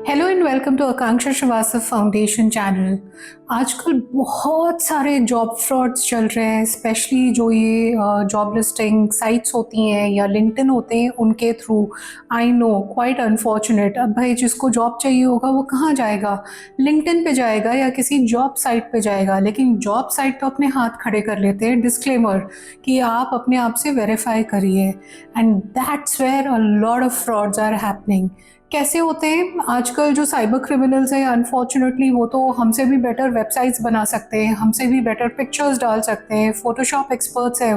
Hello and welcome to Akanksha Srivastava foundation channel. आजकल बहुत सारे जॉब फ्रॉड्स चल रहे हैं, स्पेशली जो ये जॉब लिस्टिंग साइट्स होती हैं या लिंक्डइन होते हैं उनके through. I know, quite unfortunate. अब भाई जिसको जॉब चाहिए होगा वो कहाँ जाएगा? लिंक्डइन पे जाएगा या किसी जॉब साइट पे जाएगा। लेकिन जॉब साइट तो अपने हाथ खड़े कर लेते हैं, डिस्क्लेमर कि आप अपने आप से वेरीफाई करिए, and that's where a lot of frauds are happening. कैसे होते हैं आजकल जो साइबर क्रिमिनल्स हैं? अनफॉर्चुनेटली वो तो हमसे भी बेटर वेबसाइट्स बना सकते हैं, हमसे भी बेटर पिक्चर्स डाल सकते हैं, फोटोशॉप एक्सपर्ट्स हैं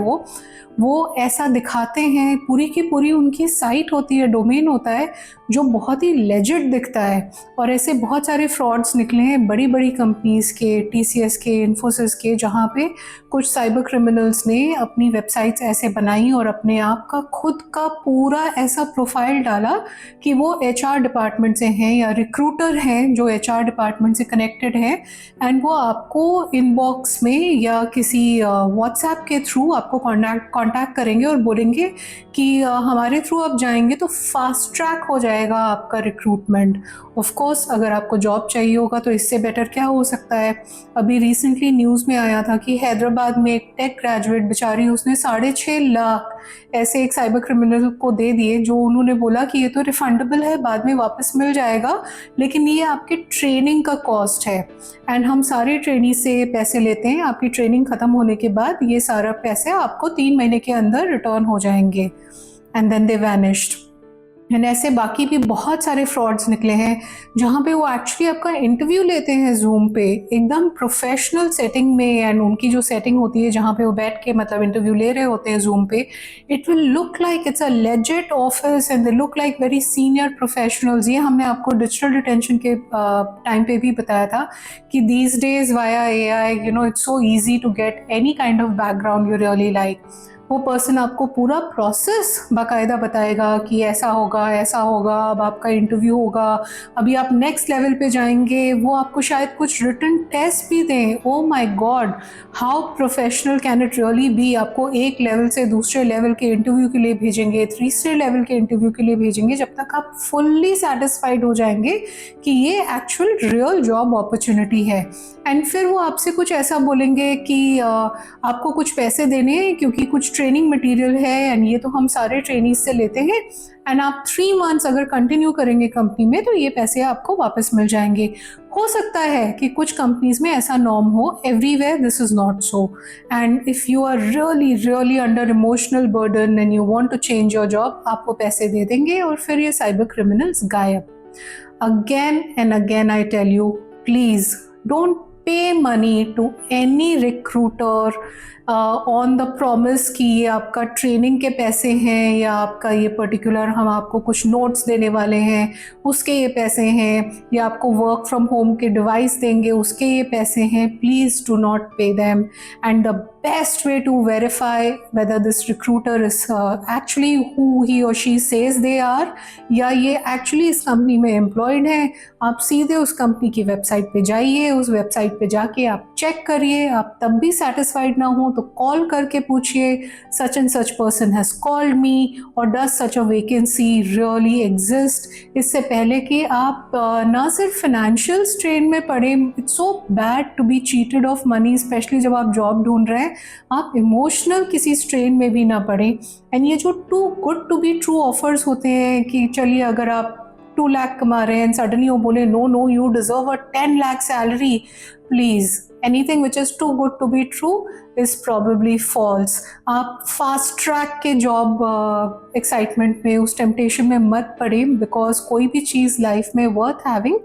वो ऐसा दिखाते हैं। पूरी की पूरी उनकी साइट होती है, डोमेन होता है जो बहुत ही लेजिट दिखता है। और ऐसे बहुत सारे फ्रॉड्स निकले हैं बड़ी बड़ी कंपनीज़ के, TCS के, इन्फोसिस के, जहाँ पे कुछ साइबर क्रिमिनल्स ने अपनी वेबसाइट्स ऐसे बनाई और अपने आप का खुद का पूरा ऐसा प्रोफाइल डाला कि वो HR डिपार्टमेंट से हैं या रिक्रूटर हैं जो HR डिपार्टमेंट से कनेक्टेड हैं, एंड वो आपको इनबॉक्स में या किसी व्हाट्सएप के थ्रू आपको कांटेक्ट करेंगे और बोलेंगे कि हमारे थ्रू आप जाएंगे तो फास्ट ट्रैक हो जाएगा आपका रिक्रूटमेंट। ऑफ कोर्स अगर आपको जॉब चाहिए होगा तो इससे बेटर क्या हो सकता है? अभी रिसेंटली न्यूज़ में आया था कि हैदराबाद में एक टेक ग्रेजुएट बेचारी, उसने 6.5 लाख ऐसे एक साइबर क्रिमिनल को दे दिए, जो उन्होंने बोला कि ये तो रिफंडेबल है, बाद में वापस मिल जाएगा, लेकिन ये आपकी ट्रेनिंग का कॉस्ट है। एंड हम सारे ट्रेनी से पैसे लेते हैं, आपकी ट्रेनिंग ख़त्म होने के बाद ये सारा पैसे आपको 3 महीने के अंदर रिटर्न हो जाएंगे। And then they vanished. And ऐसे बाकी भी बहुत सारे फ्रॉड्स निकले हैं जहाँ पे वो एक्चुअली आपका इंटरव्यू लेते हैं जूम पे, एकदम प्रोफेशनल सेटिंग में। एंड उनकी जो सेटिंग होती है जहाँ पे वो बैठ के मतलब इंटरव्यू ले रहे होते हैं जूम पे, it will look like it's a legit office and they look like very senior professionals. ये हमने आपको डिजिटल डिटेंशन के टाइम पे भी बताया था कि these days via AI it's so easy to get any kind of background you really like. वो पर्सन आपको पूरा प्रोसेस बाकायदा बताएगा कि ऐसा होगा, ऐसा होगा, अब आपका इंटरव्यू होगा, अभी आप नेक्स्ट लेवल पे जाएंगे, वो आपको शायद कुछ रिटन टेस्ट भी दें। Oh my God, how professional can it really be? आपको एक लेवल से दूसरे लेवल के इंटरव्यू के लिए भेजेंगे, तीसरे लेवल के इंटरव्यू के लिए भेजेंगे, जब तक आप फुल्ली सेटिस्फाइड हो जाएंगे कि ये एक्चुअल रियल जॉब अपॉर्चुनिटी है। एंड फिर वो आपसे कुछ ऐसा बोलेंगे कि आपको कुछ पैसे देने हैं क्योंकि कुछ ट्रेनिंग मटेरियल है, एंड ये तो हम सारे ट्रेनीज से लेते हैं, एंड आप 3 मंथ्स अगर कंटिन्यू करेंगे कंपनी में तो ये पैसे आपको वापस मिल जाएंगे। हो सकता है कि कुछ कंपनीज में ऐसा नॉर्म हो, everywhere this is not so. And if you are really really under emotional burden and you want to change your job, आपको पैसे दे देंगे और फिर ये साइबर क्रिमिनल्स गायब। Again and again I tell you, please don't pay money to any recruiter on the promise कि ये आपका ट्रेनिंग के पैसे हैं या आपका ये पर्टिकुलर हम आपको कुछ नोट्स देने वाले हैं उसके ये पैसे हैं, या आपको वर्क फ्रॉम होम के डिवाइस देंगे उसके ये पैसे हैं। Please do not pay them. And the best way to verify whether this recruiter is actually who he or she says they are, या ये actually इस कंपनी में एम्प्लॉयड है, आप सीधे उस कंपनी की वेबसाइट पे जाइए, उस वेबसाइट पे जाके आप चेक करिए। आप तब भी सेटिस्फाइड ना हो तो कॉल करके पूछिए, such and such person has called me और does such a vacancy really exist, इससे पहले कि आप ना सिर्फ फाइनेंशियल स्ट्रेन में पड़े। It's so bad to be cheated of money, specially जब आप जॉब ढूंढ रहे हैं, आप इमोशनल किसी स्ट्रेन में भी ना पड़े। एंड ये जो too good to be true offers होते हैं कि चलिए अगर आप 2 लाख कमा रहे हैं एंड सडनली वो बोले no no you deserve a 10 lakh salary, please anything which is too good to be true is probably false. आप फास्ट ट्रैक के जॉब एक्साइटमेंट में, उस टेम्पटेशन में मत पड़े, बिकॉज कोई भी चीज़ लाइफ में वर्थ हैविंग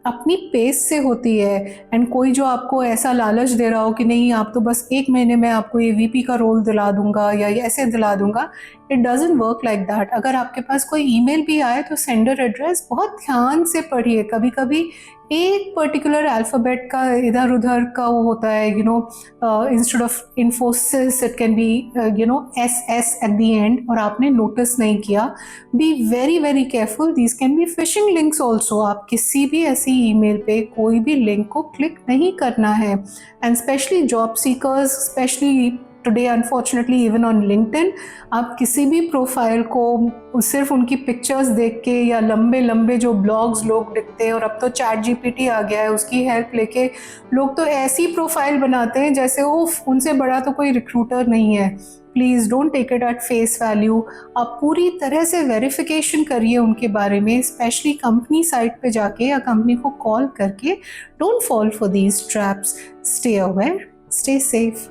अपनी पेस से होती है। एंड कोई जो आपको ऐसा लालच दे रहा हो कि नहीं आप तो बस 1 महीने में आपको ये VP का रोल दिला दूंगा या ये ऐसे दिला दूंगा, it doesn't work like that. अगर आपके पास कोई ईमेल भी आए तो सेंडर एड्रेस बहुत ध्यान से पढ़िए। कभी कभी एक पर्टिकुलर अल्फ़ाबेट का इधर उधर का वो होता है, instead of Infosys it can be SS at the end, और आपने नोटिस नहीं किया। Be very very careful, these can be fishing links also. आप किसी भी ऐसी ईमेल पे कोई भी लिंक को क्लिक नहीं करना है। And specially job seekers, specially today unfortunately even on LinkedIn आप किसी भी प्रोफाइल को सिर्फ उनकी पिक्चर्स देख के या लंबे लंबे जो ब्लॉग्स लोग लिखते हैं, और अब तो चैट जीपीटी आ गया है, उसकी हेल्प लेके लोग तो ऐसी प्रोफाइल बनाते हैं जैसे उफ उनसे बड़ा तो कोई रिक्रूटर नहीं है। Please don't take it at face value. आप पूरी तरह से वेरिफिकेशन करिए उनके बारे में, स्पेशली कंपनी साइट पे जाके या कंपनी को कॉल करके। Don't fall for these traps. Stay aware, stay safe.